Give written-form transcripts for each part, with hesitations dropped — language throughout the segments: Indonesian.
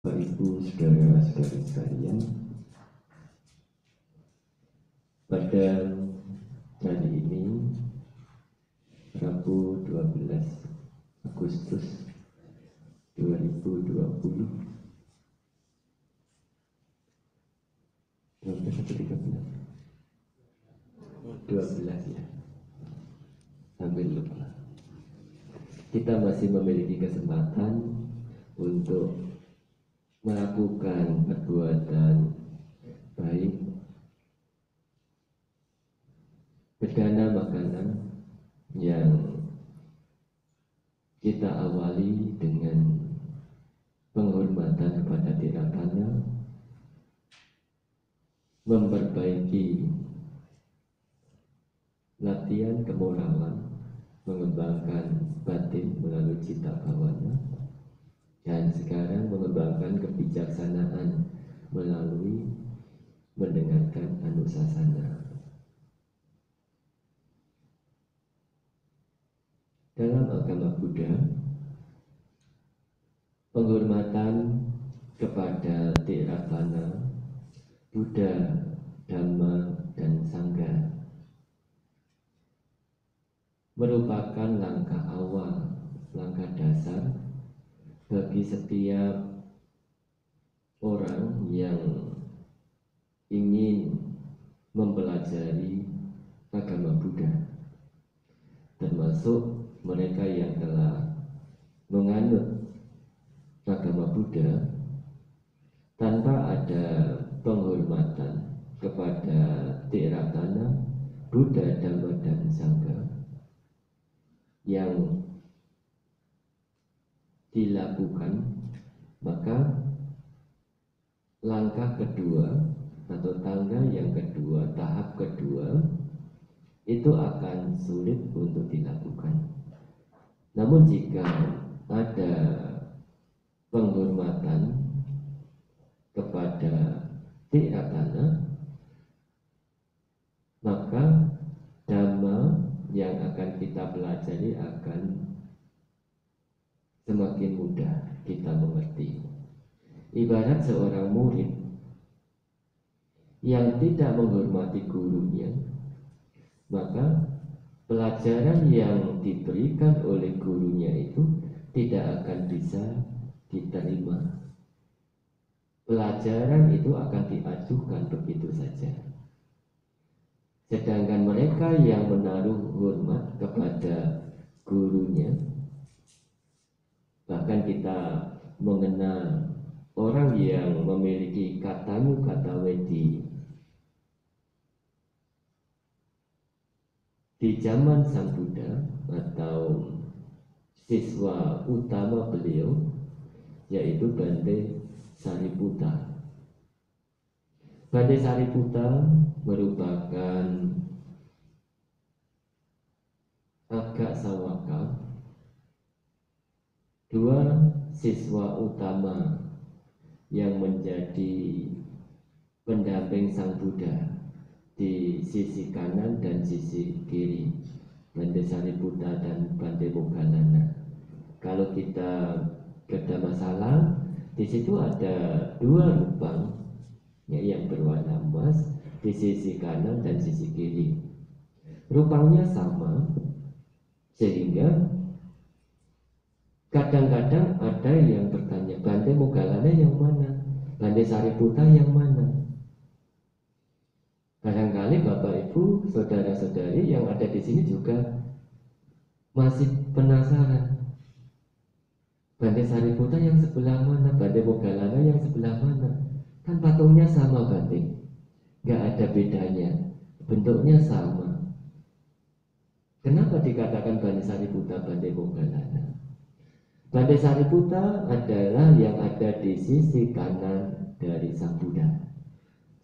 Bapak Ibu saudara-saudari sekalian, pada hari ini Rabu 12 Agustus 2020 12 atau 13? 12 ya, sambil lupa. Kita masih memiliki kesempatan untuk melakukan perbuatan baik, berdana makanan yang kita awali dengan penghormatan kepada Tiratana, memperbaiki latihan kemoralan, mengembangkan batin melalui cita bhavana, dan sekarang mengembangkan kebijaksanaan melalui mendengarkan anusasana. Dalam agama Buddha, penghormatan kepada Tiratana, Buddha, Dhamma, dan Sangha merupakan langkah awal, langkah dasar bagi setiap orang yang ingin mempelajari agama Buddha, termasuk mereka yang telah menganut agama Buddha. Tanpa ada penghormatan kepada Tiratana, Buddha, Dhamma, dan Sangha yang dilakukan, maka langkah kedua atau tangga yang kedua, tahap kedua itu akan sulit untuk dilakukan. Namun jika ada penghormatan kepada Tiratana, maka Dhamma yang akan kita pelajari akan semakin mudah kita mengerti. Ibarat seorang murid yang tidak menghormati gurunya, maka pelajaran yang diberikan oleh gurunya itu tidak akan bisa diterima. Pelajaran itu akan diajukan begitu saja. Sedangkan mereka yang menaruh hormat kepada gurunya, bahkan kita mengenal orang yang memiliki katamu kata wedi di zaman Sang Buddha atau siswa utama beliau, yaitu Bante Sariputta. Bante Sariputta merupakan agak sawaka, dua siswa utama yang menjadi pendamping Sang Buddha di sisi kanan dan sisi kiri, Bante Sariputta dan Bante Moggallana. Kalau kita ada masalah, di situ ada dua lubang ya, yang berwarna emas di sisi kanan dan sisi kiri. Lubangnya sama, sehingga kadang-kadang ada yang bertanya, Bante Moggallana yang mana? Bante Sariputta yang mana? Barangkali Bapak Ibu, saudara-saudari yang ada di sini juga masih penasaran. Bante Sariputta yang sebelah mana? Bante Moggallana yang sebelah mana? Kan patungnya sama Bante, nggak ada bedanya, bentuknya sama. Kenapa dikatakan Bante Sariputta, Bante Moggallana? Bante Sariputta adalah yang ada di sisi kanan dari Sang Buddha.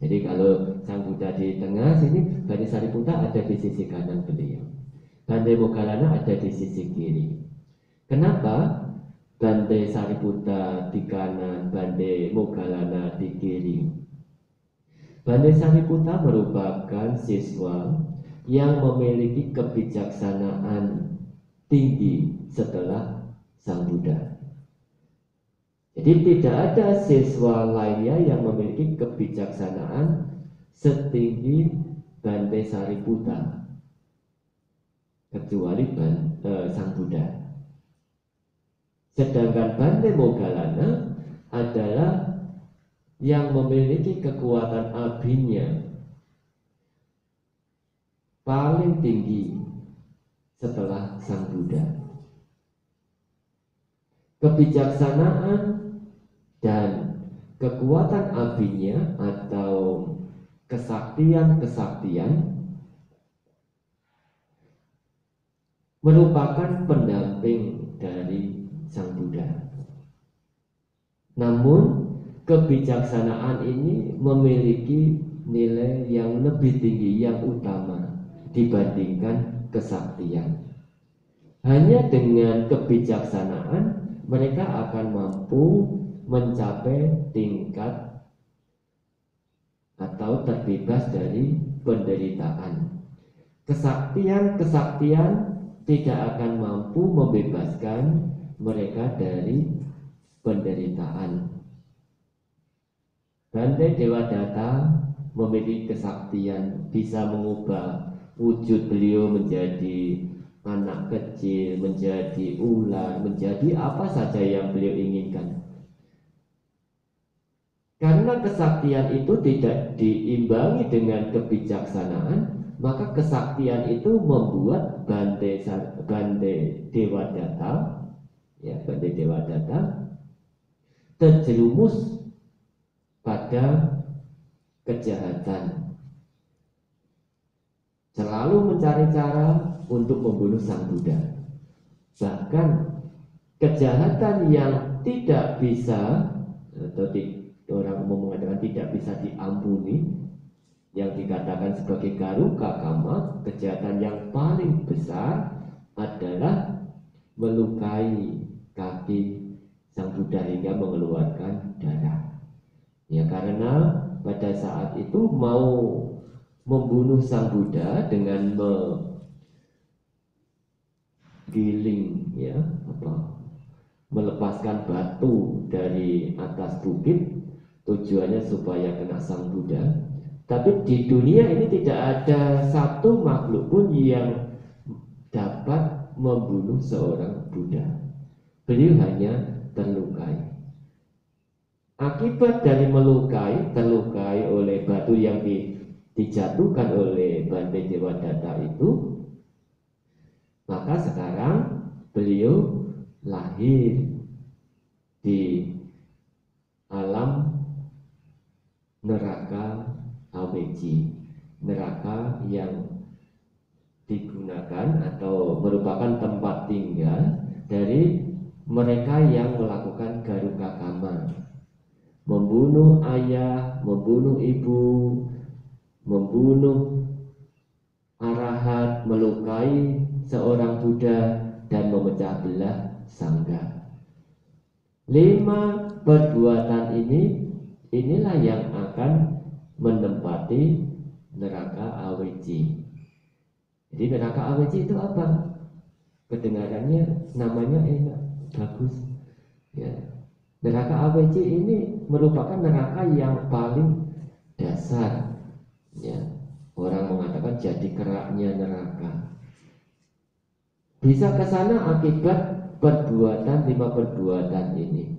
Jadi kalau Sang Buddha di tengah sini, Bante Sariputta ada di sisi kanan beliau. Bante Moggallana ada di sisi kiri. Kenapa Bante Sariputta di kanan, Bante Moggallana di kiri? Bante Sariputta merupakan siswa yang memiliki kebijaksanaan tinggi setelah Sang Buddha. Jadi tidak ada siswa lainnya yang memiliki kebijaksanaan setinggi Bante Sariputta kecuali Sang Buddha. Sedangkan Bante Moggallana adalah yang memiliki kekuatan abhinya paling tinggi setelah Sang Buddha. Kebijaksanaan dan kekuatan abhinya atau kesaktian-kesaktian merupakan pendamping dari Sang Buddha. Namun kebijaksanaan ini memiliki nilai yang lebih tinggi, yang utama dibandingkan kesaktian. Hanya dengan kebijaksanaan mereka akan mampu mencapai tingkat atau terbebas dari penderitaan. Kesaktian-kesaktian tidak akan mampu membebaskan mereka dari penderitaan. Bante Dewadatta memiliki kesaktian, bisa mengubah wujud beliau menjadi anak kecil, menjadi ular, menjadi apa saja yang beliau inginkan. Karena kesaktian itu tidak diimbangi dengan kebijaksanaan, maka kesaktian itu membuat Bante Dewadatta, Bante Dewadatta terjerumus pada kejahatan, selalu mencari cara untuk membunuh Sang Buddha. Bahkan kejahatan yang tidak bisa, atau orang umum mengatakan tidak bisa diampuni, yang dikatakan sebagai Garuka Kama, kejahatan yang paling besar adalah melukai kaki Sang Buddha hingga mengeluarkan darah. Ya, karena pada saat itu mau membunuh Sang Buddha dengan giling, melepaskan batu dari atas bukit, tujuannya supaya kena Sang Buddha. Tapi di dunia ini tidak ada satu makhluk pun yang dapat membunuh seorang Buddha. Beliau hanya terlukai. Akibat dari terlukai oleh batu yang dijatuhkan oleh Bante Dewadatta itu, maka sekarang beliau lahir di alam neraka Aweji, neraka yang digunakan atau merupakan tempat tinggal dari mereka yang melakukan Garuka Kama, membunuh ayah, membunuh ibu, membunuh arahat, melukai seorang Buddha, dan memecah belah sangga. 5 perbuatan inilah yang akan menempati neraka Aweji. Jadi neraka Aweji itu apa? Kedengarannya namanya enak, bagus. Ya. Neraka Aweji ini merupakan neraka yang paling dasar. Ya. Orang mengatakan jadi keraknya neraka. Bisa ke sana akibat 5 perbuatan ini.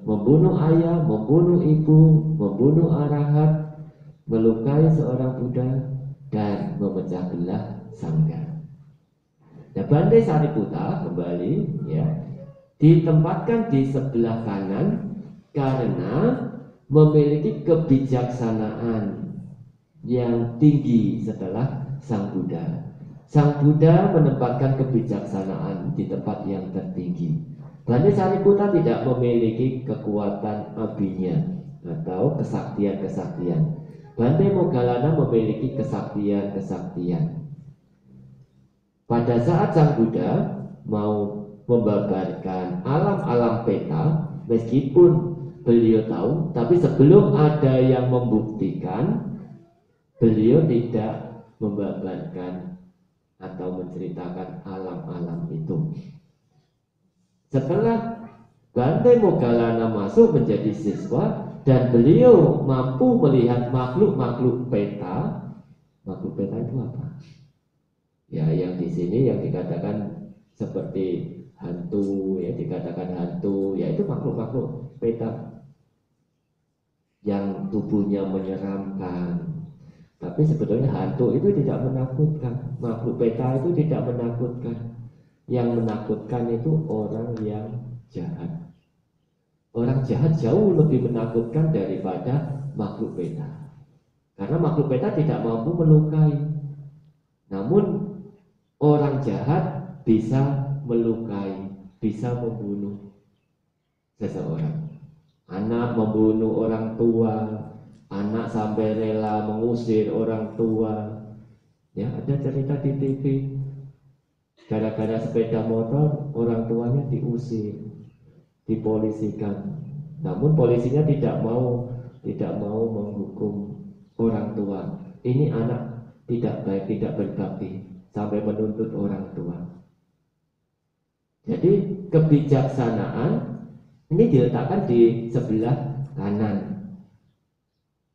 Membunuh ayah, membunuh ibu, membunuh arahat, melukai seorang Buddha, dan memecah belah sangga. Nah, Bante Sariputta kembali ditempatkan di sebelah kanan karena memiliki kebijaksanaan yang tinggi setelah Sang Buddha. Sang Buddha menempatkan kebijaksanaan di tempat yang tertinggi. Bante Sariputta tidak memiliki kekuatan abhinya atau kesaktian-kesaktian. Bante Moggallana memiliki kesaktian-kesaktian. Pada saat Sang Buddha mau membabarkan alam-alam peta, meskipun beliau tahu, tapi sebelum ada yang membuktikan, beliau tidak membabarkan atau menceritakan alam-alam itu. Setelah Bante Moggallana masuk menjadi siswa dan beliau mampu melihat makhluk-makhluk peta. Makhluk peta itu apa? Ya, yang di sini yang dikatakan seperti hantu, ya dikatakan hantu, yaitu makhluk-makhluk peta yang tubuhnya menyeramkan. Tapi sebetulnya hantu itu tidak menakutkan, makhluk peta itu tidak menakutkan. Yang menakutkan itu orang yang jahat. Orang jahat jauh lebih menakutkan daripada makhluk peta. Karena makhluk peta tidak mampu melukai. Namun orang jahat bisa melukai, bisa membunuh seseorang. Anak membunuh orang tua, anak sampai rela mengusir orang tua. Ya, ada cerita di TV. Gara-gara sepeda motor, orang tuanya diusir, dipolisikan. Namun polisinya tidak mau menghukum orang tua. Ini anak tidak baik, tidak berbakti, sampai menuntut orang tua. Jadi kebijaksanaan ini diletakkan di sebelah kanan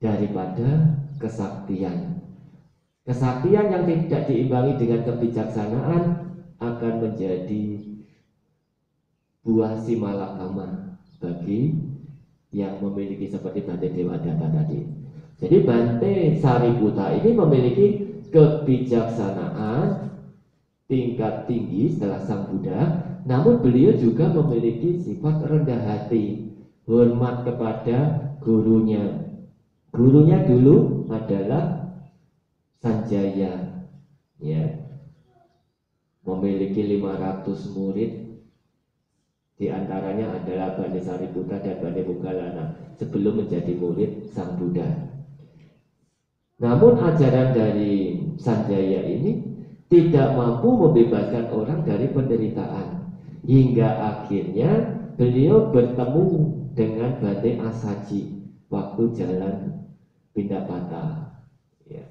daripada kesaktian. Kesaktian yang tidak diimbangi dengan kebijaksanaan akan menjadi buah simalakama bagi yang memiliki seperti Bante Dewadatta tadi. Jadi Bante Sariputta ini memiliki kebijaksanaan tingkat tinggi setelah Sang Buddha, namun beliau juga memiliki sifat rendah hati, hormat kepada gurunya. Gurunya dulu adalah Sanjaya, ya, memiliki 500 murid. Di antaranya adalah Bante Sariputta dan Bante Moggallana sebelum menjadi murid Sang Buddha. Namun ajaran dari Sanjaya ini tidak mampu membebaskan orang dari penderitaan, hingga akhirnya beliau bertemu dengan Bante Asaji waktu jalan Pindapata. Ya.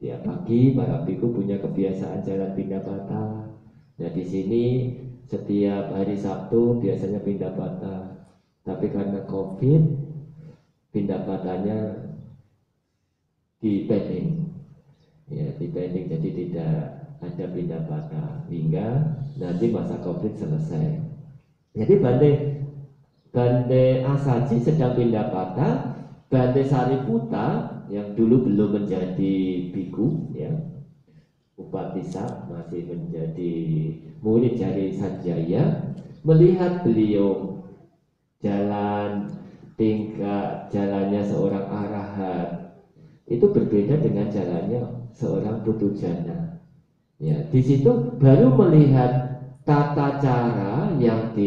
Tiap pagi para biku punya kebiasaan jalan Pindapata. Nah, di sini setiap hari Sabtu biasanya Pindapata. Tapi karena COVID, Pindapatanya dipending. Ya, dipending, jadi tidak ada Pindapata hingga nanti masa COVID selesai. Jadi Bante Asaji sedang Pindapata, Bante Sariputta yang dulu belum menjadi biku, ya, Upatissa, masih menjadi murid dari Sanjaya, melihat beliau jalan tingkah jalannya seorang arahat itu berbeda dengan jalannya seorang putujana. Ya, di situ baru melihat tata cara yang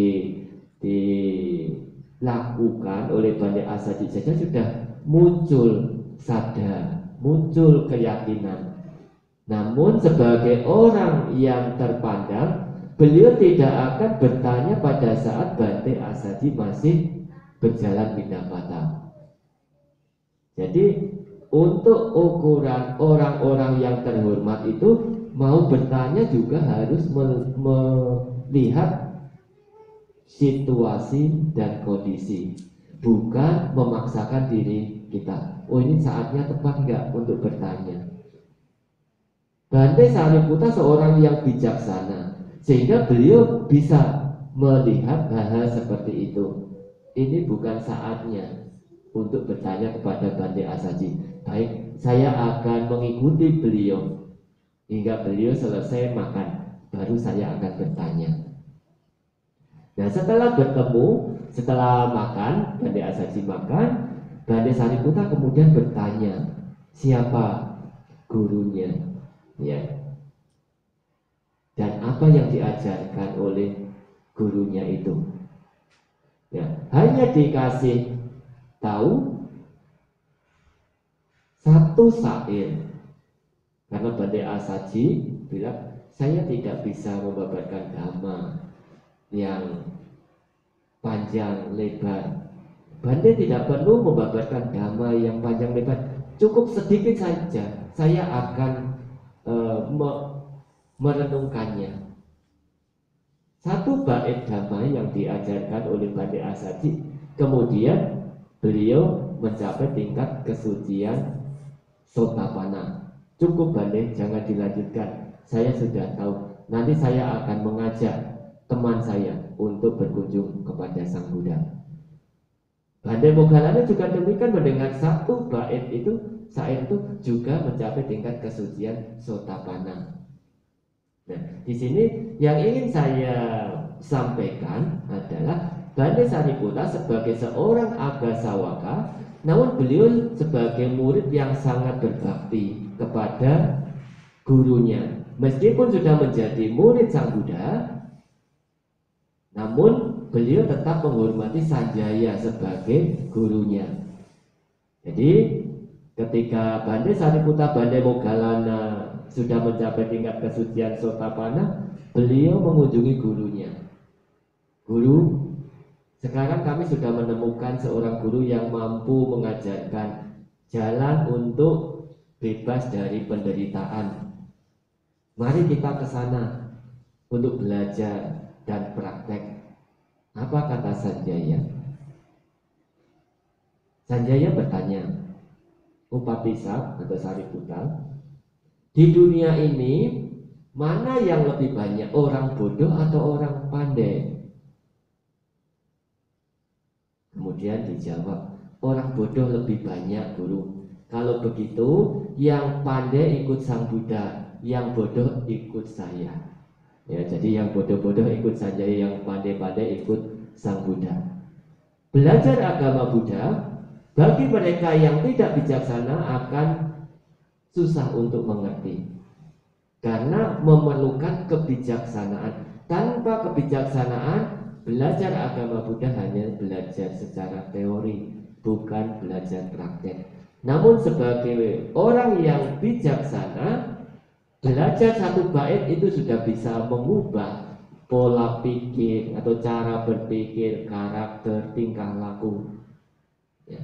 dilakukan oleh Bante Asaji saja sudah muncul sadar, muncul keyakinan. Namun sebagai orang yang terpandang, beliau tidak akan bertanya pada saat Bante Asaji masih berjalan Pindapata. Jadi untuk ukuran orang-orang yang terhormat itu mau bertanya juga harus melihat situasi dan kondisi, bukan memaksakan diri kita. Oh, ini saatnya tepat enggak untuk bertanya. Bante Sariputta seorang yang bijaksana, sehingga beliau bisa melihat hal-hal seperti itu. Ini bukan saatnya untuk bertanya kepada Bante Asaji. Baik, saya akan mengikuti beliau hingga beliau selesai makan, baru saya akan bertanya. Nah, setelah bertemu, setelah makan, Bante Asaji makan, Bante Sariputta kemudian bertanya, siapa gurunya, ya, dan apa yang diajarkan oleh gurunya itu. Ya, hanya dikasih tahu satu syair, karena Bante Asaji bilang, saya tidak bisa membabarkan dhamma yang panjang lebar. Bante tidak perlu membabarkan dhamma yang panjang lebar, cukup sedikit saja saya akan merenungkannya. satu bait damai yang diajarkan oleh Bante Asaji. Kemudian beliau mencapai tingkat kesucian Sotapanna. Cukup Bante, jangan dilanjutkan. Saya sudah tahu. Nanti saya akan mengajak teman saya untuk berkunjung kepada Sang Buddha. Bante Moggallana juga demikian, mendengar satu bait itu, syair itu juga mencapai tingkat kesucian Sotapanna. Nah, di sini yang ingin saya sampaikan adalah Bante Sariputta sebagai seorang Agasawaka, namun beliau sebagai murid yang sangat berbakti kepada gurunya. Meskipun sudah menjadi murid Sang Buddha, namun beliau tetap menghormati Sanjaya sebagai gurunya. Jadi ketika Bante Sariputta, Bante Moggallana sudah mencapai tingkat kesucian Sotapanna, beliau mengunjungi gurunya. Guru, sekarang kami sudah menemukan seorang guru yang mampu mengajarkan jalan untuk bebas dari penderitaan. Mari kita ke sana untuk belajar dan praktek. Apa kata Sanjaya? Sanjaya bertanya, Upatissa atau Sariputta, di dunia ini mana yang lebih banyak, orang bodoh atau orang pandai? Kemudian dijawab, orang bodoh lebih banyak, guru. Kalau begitu, yang pandai ikut Sang Buddha, yang bodoh ikut saya. Ya, jadi yang bodoh-bodoh ikut Sanjaya, yang pandai-pandai ikut Sang Buddha. Belajar agama Buddha bagi mereka yang tidak bijaksana akan susah untuk mengerti, karena memerlukan kebijaksanaan. Tanpa kebijaksanaan, belajar agama Buddha hanya belajar secara teori, bukan belajar praktek. Namun sebagai orang yang bijaksana, belajar satu bait itu sudah bisa mengubah pola pikir atau cara berpikir, karakter, tingkah laku. Ya.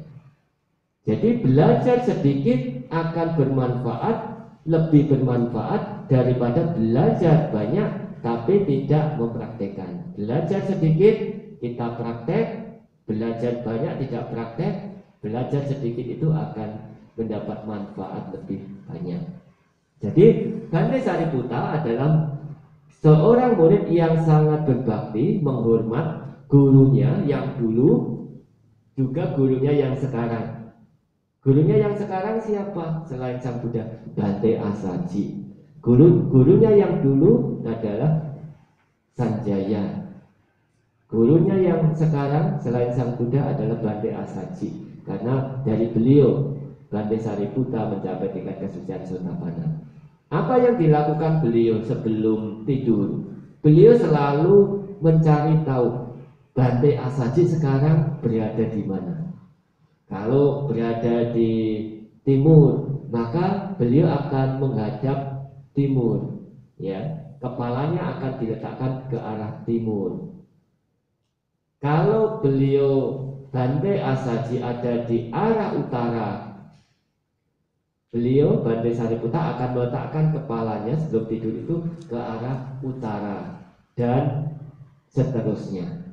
Jadi belajar sedikit akan bermanfaat, lebih bermanfaat daripada belajar banyak tapi tidak mempraktekkan. Belajar sedikit kita praktek, belajar banyak tidak praktek, belajar sedikit itu akan mendapat manfaat lebih banyak. Jadi Bante Sariputta adalah seorang murid yang sangat berbakti, menghormat gurunya yang dulu, juga gurunya yang sekarang. Gurunya yang sekarang siapa selain Sang Buddha? Bante Asaji. Gurunya yang dulu adalah Sanjaya. Gurunya yang sekarang selain Sang Buddha adalah Bante Asaji. Karena dari beliau Bante Sariputta mencapai tingkat kesucian Sotapanna. Apa yang dilakukan beliau sebelum tidur? Beliau selalu mencari tahu Bante Asaji sekarang berada di mana. Kalau berada di timur, maka beliau akan menghadap timur, ya. Kepalanya akan diletakkan ke arah timur. Kalau beliau Bante Asaji ada di arah utara, beliau Bante Sariputta akan meletakkan kepalanya sebelum tidur itu ke arah utara dan seterusnya.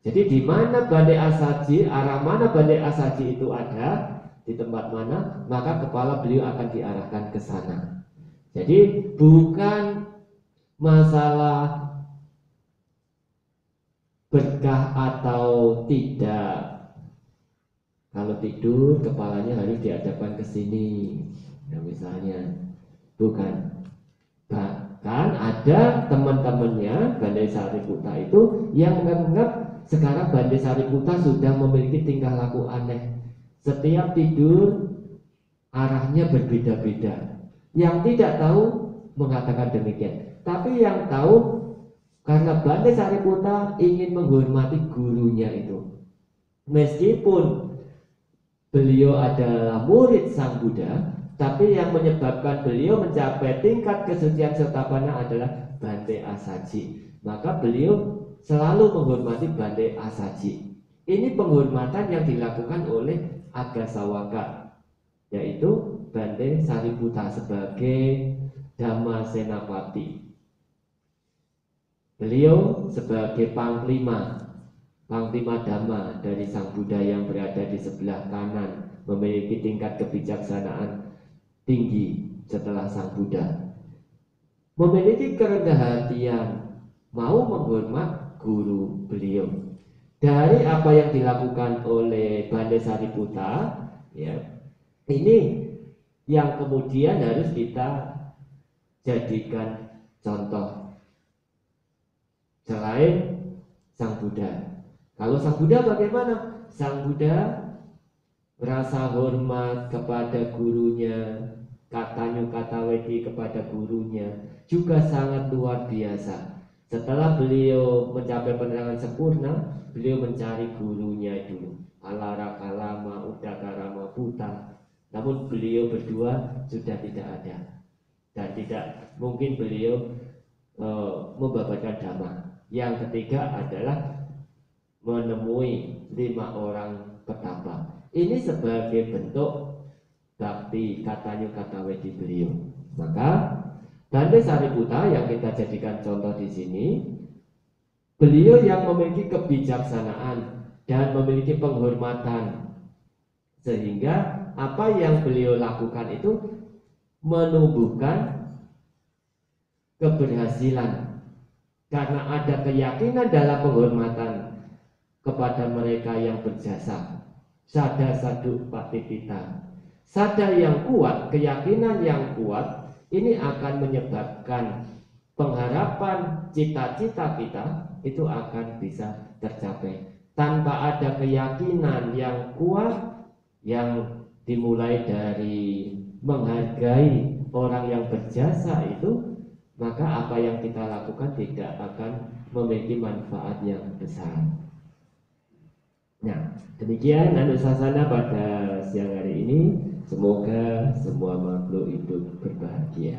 Jadi di mana Bante Asaji, arah mana Bante Asaji itu ada, di tempat mana, maka kepala beliau akan diarahkan ke sana. Jadi bukan masalah berkah atau tidak. Kalau tidur kepalanya harus dihadapkan ke sini, nah, misalnya, bukan. Bahkan ada teman-temannya Bante Sariputta itu yang menganggap sekarang Bante Sariputta sudah memiliki tingkah laku aneh. Setiap tidur arahnya berbeda-beda. Yang tidak tahu mengatakan demikian, tapi yang tahu karena Bante Sariputta ingin menghormati gurunya itu. Meskipun beliau adalah murid Sang Buddha, tapi yang menyebabkan beliau mencapai tingkat kesucian Sotapanna adalah Bante Asaji. Maka beliau selalu menghormati Bante Asaji. Ini penghormatan yang dilakukan oleh Agasawaka, yaitu Bante Sariputta sebagai Dhamma Senapati. Beliau sebagai panglima Dhamma dari Sang Buddha yang berada di sebelah kanan, memiliki tingkat kebijaksanaan tinggi setelah Sang Buddha, memiliki kerendahan hatian, mau menghormat guru beliau. Dari apa yang dilakukan oleh Bante Sariputta, ya, ini yang kemudian harus kita jadikan contoh. Selain Sang Buddha, kalau Sang Buddha bagaimana? Sang Buddha rasa hormat kepada gurunya, katanya kata wedi kepada gurunya juga sangat luar biasa. Setelah beliau mencapai penerangan sempurna, beliau mencari gurunya dulu, Alara Kalama Udakarama Buddha. Namun beliau berdua sudah tidak ada, dan tidak mungkin beliau membabarkan dhamma. Yang ketiga adalah menemui 5 orang petapa. Ini sebagai bentuk bakti katanya kata wedi beliau. Maka Bante Sariputta yang kita jadikan contoh di sini, beliau yang memiliki kebijaksanaan dan memiliki penghormatan, sehingga apa yang beliau lakukan itu menumbuhkan keberhasilan karena ada keyakinan dalam penghormatan kepada mereka yang berjasa. Sada sadu patipita, sada yang kuat, keyakinan yang kuat ini akan menyebabkan pengharapan cita-cita kita itu akan bisa tercapai. Tanpa ada keyakinan yang kuat yang dimulai dari menghargai orang yang berjasa itu, maka apa yang kita lakukan tidak akan memiliki manfaat yang besar. Nah, demikian Anusasana pada siang hari ini. Semoga semua makhluk hidup berbahagia.